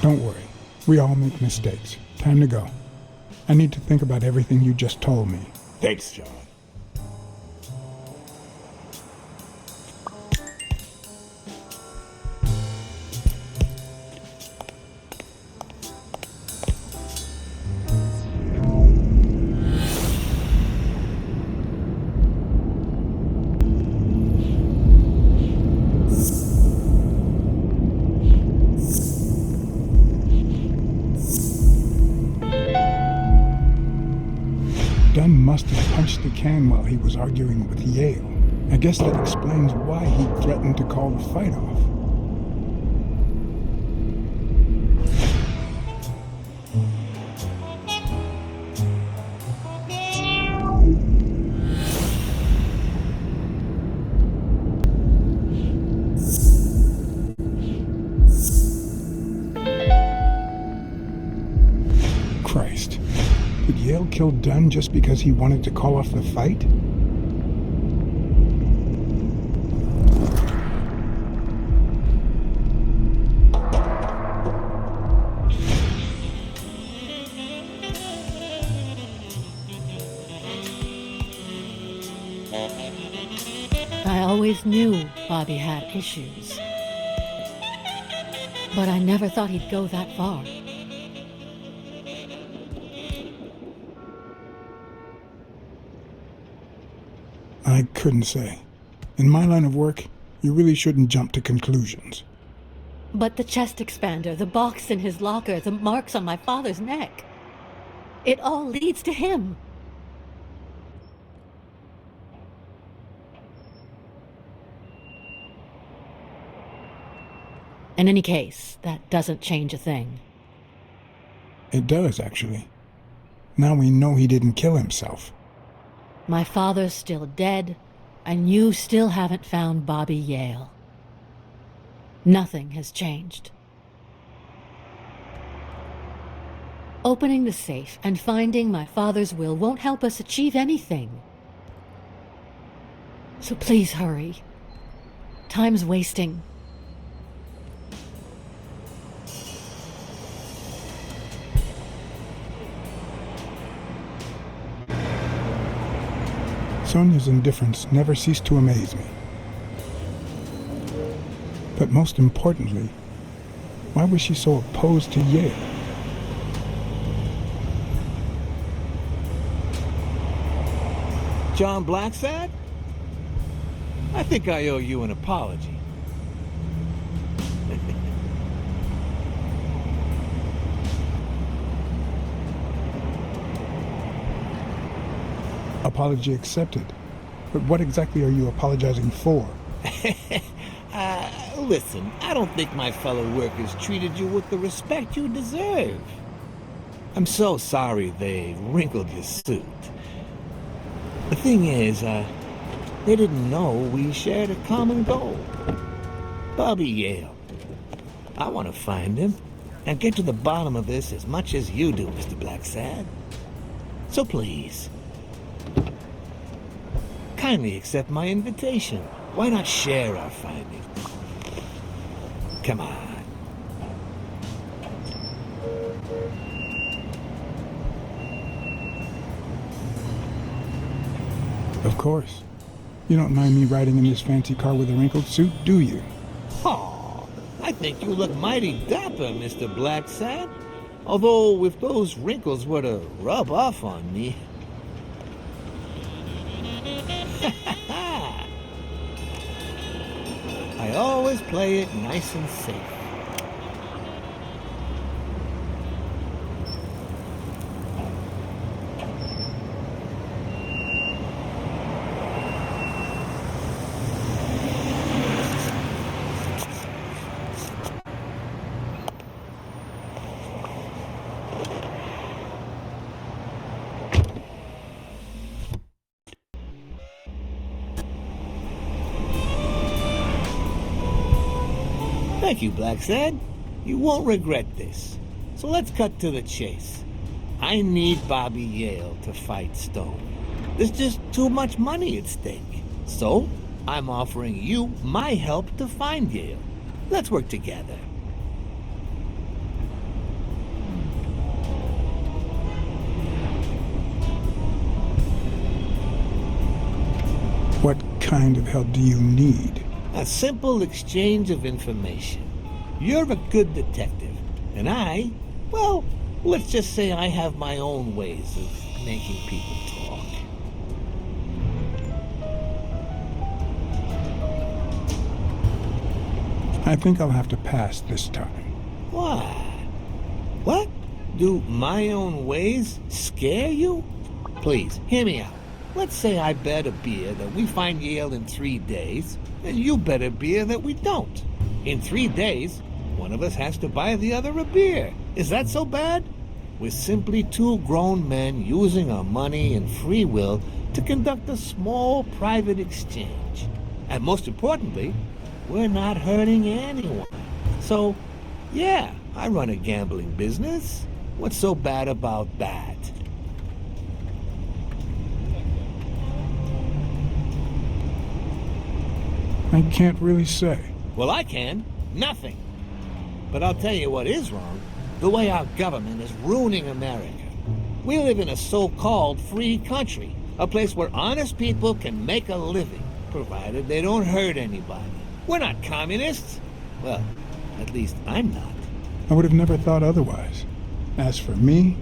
Don't worry. We all make mistakes. Time to go. I need to think about everything you just told me. Thanks, John. Dunn must have punched the can while he was arguing with Yale. I guess that explains why he threatened to call the fight off. Christ. Did Yale kill Dunn just because he wanted to call off the fight? I always knew Bobby had issues, but I never thought he'd go that far. I couldn't say. In my line of work, you really shouldn't jump to conclusions. But the chest expander, the box in his locker, the marks on my father's neck, it all leads to him. In any case, that doesn't change a thing. It does, actually. Now we know he didn't kill himself. My father's still dead, and you still haven't found Bobby Yale. Nothing has changed. Opening the safe and finding my father's will won't help us achieve anything. So please hurry. Time's wasting. Sonia's indifference never ceased to amaze me. But most importantly, why was she so opposed to Yale? John Blacksad? I think I owe you an apology. Apology accepted. But what exactly are you apologizing for? Listen, I don't think my fellow workers treated you with the respect you deserve. I'm so sorry they wrinkled your suit. The thing is, they didn't know we shared a common goal. Bobby Yale. I want to find him and get to the bottom of this as much as you do, Mr. Blacksad. So please, kindly accept my invitation. Why not share our findings? Come on. Of course. You don't mind me riding in this fancy car with a wrinkled suit, do you? Oh, I think you look mighty dapper, Mr. Blacksad. Although, if those wrinkles were to rub off on me... I always play it nice and safe. Thank you, Blacksad. You won't regret this. So let's cut to the chase. I need Bobby Yale to fight Stone. There's just too much money at stake. So, I'm offering you my help to find Yale. Let's work together. kind of help do you need? A simple exchange of information. You're a good detective, and well, let's just say I have my own ways of making people talk. I think I'll have to pass this time. Why? What? Do my own ways scare you? Please, hear me out. Let's say I bet a beer that we find Yale in 3 days, and you bet a beer that we don't. In 3 days, one of us has to buy the other a beer. Is that so bad? We're simply 2 grown men using our money and free will to conduct a small private exchange. And most importantly, we're not hurting anyone. So, yeah, I run a gambling business. What's so bad about that? I can't really say. Well, I can. Nothing. But I'll tell you what is wrong. The way our government is ruining America. We live in a so-called free country. A place where honest people can make a living, provided they don't hurt anybody. We're not communists. Well, at least I'm not. I would have never thought otherwise. As for me,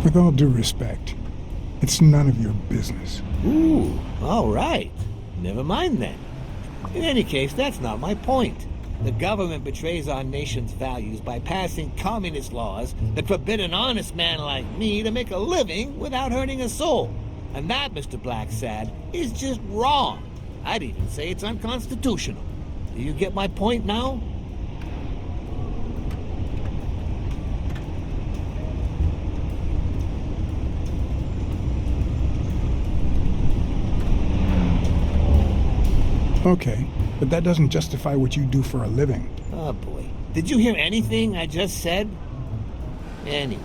with all due respect, it's none of your business. Ooh, all right. Never mind then. In any case, that's not my point. The government betrays our nation's values by passing communist laws that forbid an honest man like me to make a living without hurting a soul. And that, Mr. Blacksad, is just wrong. I'd even say it's unconstitutional. Do you get my point now? Okay, but that doesn't justify what you do for a living. Oh boy. Did you hear anything I just said? Anyway,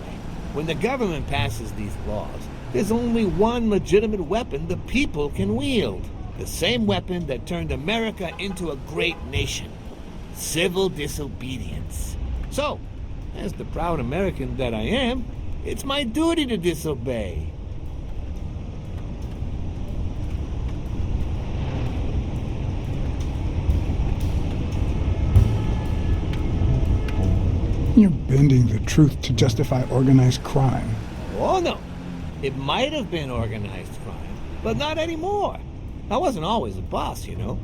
when the government passes these laws, there's only one legitimate weapon the people can wield. The same weapon that turned America into a great nation. Civil disobedience. So, as the proud American that I am, it's my duty to disobey. You're bending the truth to justify organized crime. Oh no, it might have been organized crime, but not anymore. I wasn't always a boss, you know.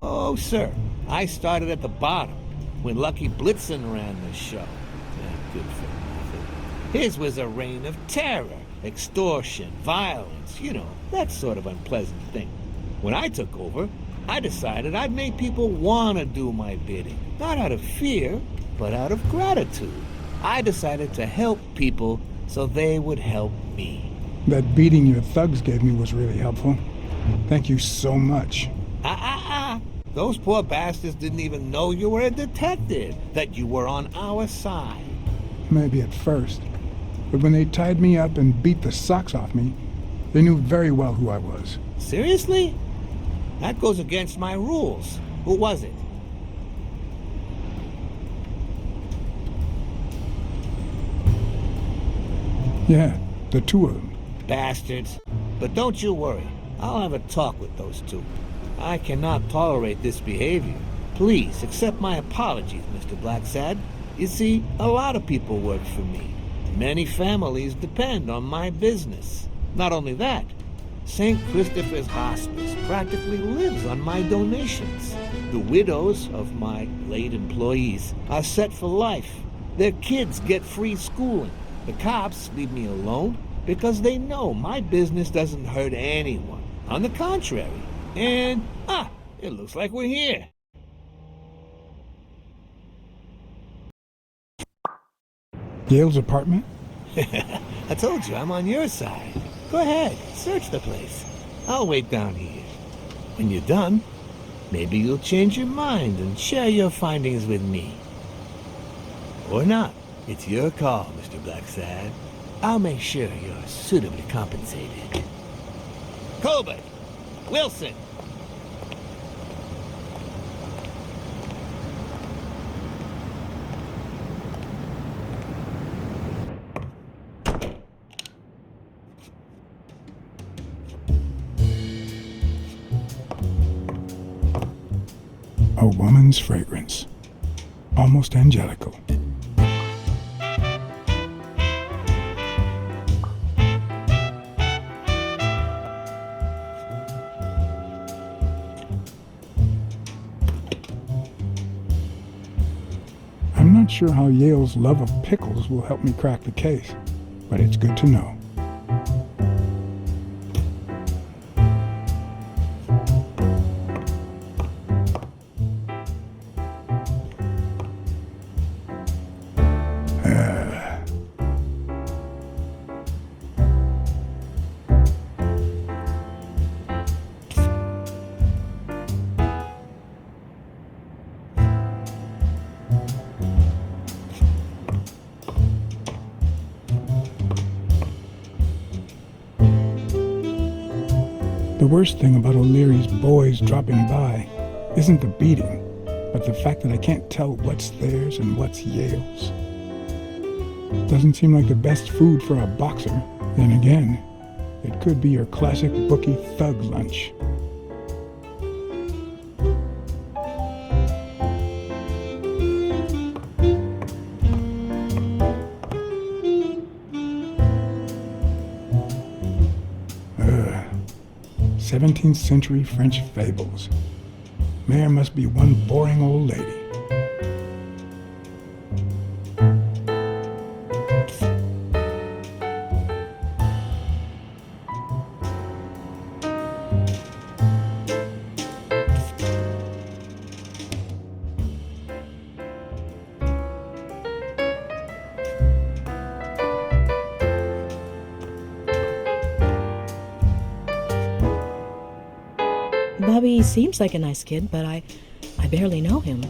No, sir. I started at the bottom, when Lucky Blitzen ran the show. Not good for nothing. His was a reign of terror, extortion, violence, you know, that sort of unpleasant thing. When I took over, I decided I'd make people want to do my bidding. Not out of fear, but out of gratitude. I decided to help people so they would help me. That beating your thugs gave me was really helpful. Thank you so much. Those poor bastards didn't even know you were a detective, that you were on our side. Maybe at first. But when they tied me up and beat the socks off me, they knew very well who I was. Seriously? That goes against my rules. Who was it? Yeah, the 2 of them. Bastards. But don't you worry. I'll have a talk with those 2. I cannot tolerate this behavior. Please accept my apologies, Mr. Blacksad. You see, a lot of people work for me. Many families depend on my business. Not only that, St. Christopher's Hospice practically lives on my donations. The widows of my late employees are set for life. Their kids get free schooling. The cops leave me alone because they know my business doesn't hurt anyone. On the contrary. And, it looks like we're here. Yale's apartment? I told you, I'm on your side. Go ahead, search the place. I'll wait down here. When you're done, maybe you'll change your mind and share your findings with me. Or not. It's your call, Mr. Blacksad. I'll make sure you're suitably compensated. Colbert! Wilson! A woman's fragrance. Almost angelical. I'm not sure how Yale's love of pickles will help me crack the case, but it's good to know. The worst thing about O'Leary's boys dropping by isn't the beating, but the fact that I can't tell what's theirs and what's Yale's. Doesn't seem like the best food for a boxer. Then again, it could be your classic bookie thug lunch. Ugh. 17th century French fables. Mare must be one boring old lady. Bobby seems like a nice kid, but I barely know him.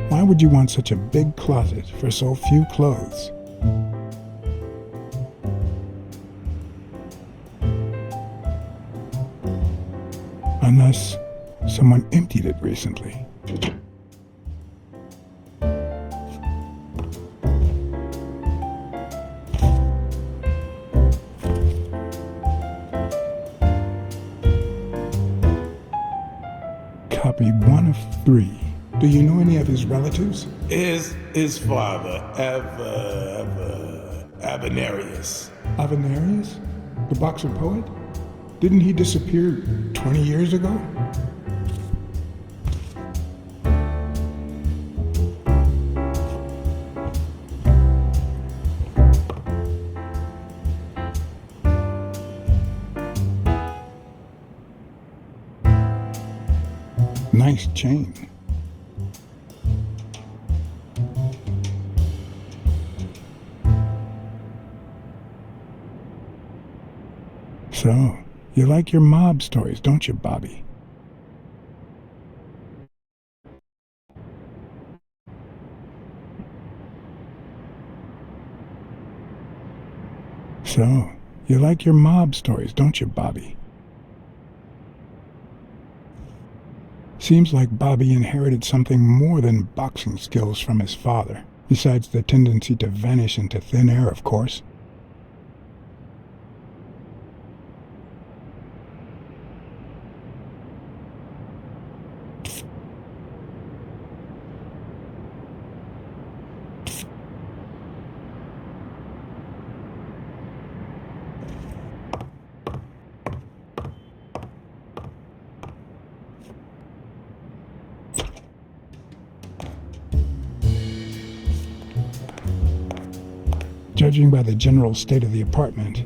Why would you want such a big closet for so few clothes? Unless someone emptied it recently. Copy 1 of 3. Do you know any of his relatives? His father, Avenarius. Avenarius? The boxer poet? Didn't he disappear 20 years ago? Nice chain. So, you like your mob stories, don't you, Bobby? So, you like your mob stories, don't you, Bobby? Seems like Bobby inherited something more than boxing skills from his father, besides the tendency to vanish into thin air, of course. Judging by the general state of the apartment,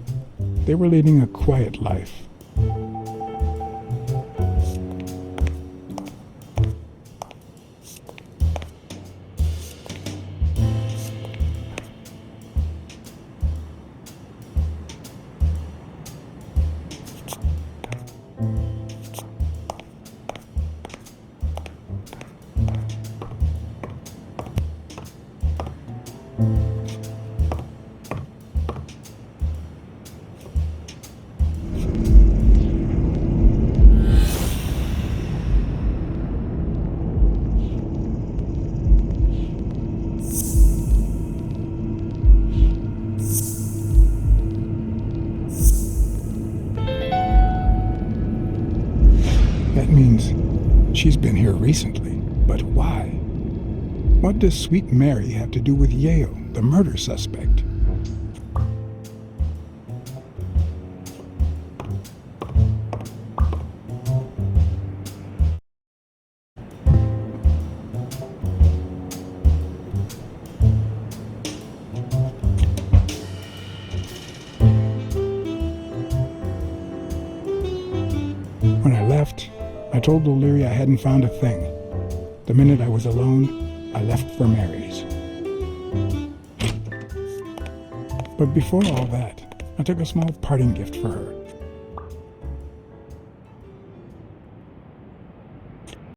they were leading a quiet life. means she's been here recently, but why? What does Sweet Mary have to do with Yale, the murder suspect? When I left, I told O'Leary I hadn't found a thing. The minute I was alone, I left for Mary's. But before all that, I took a small parting gift for her.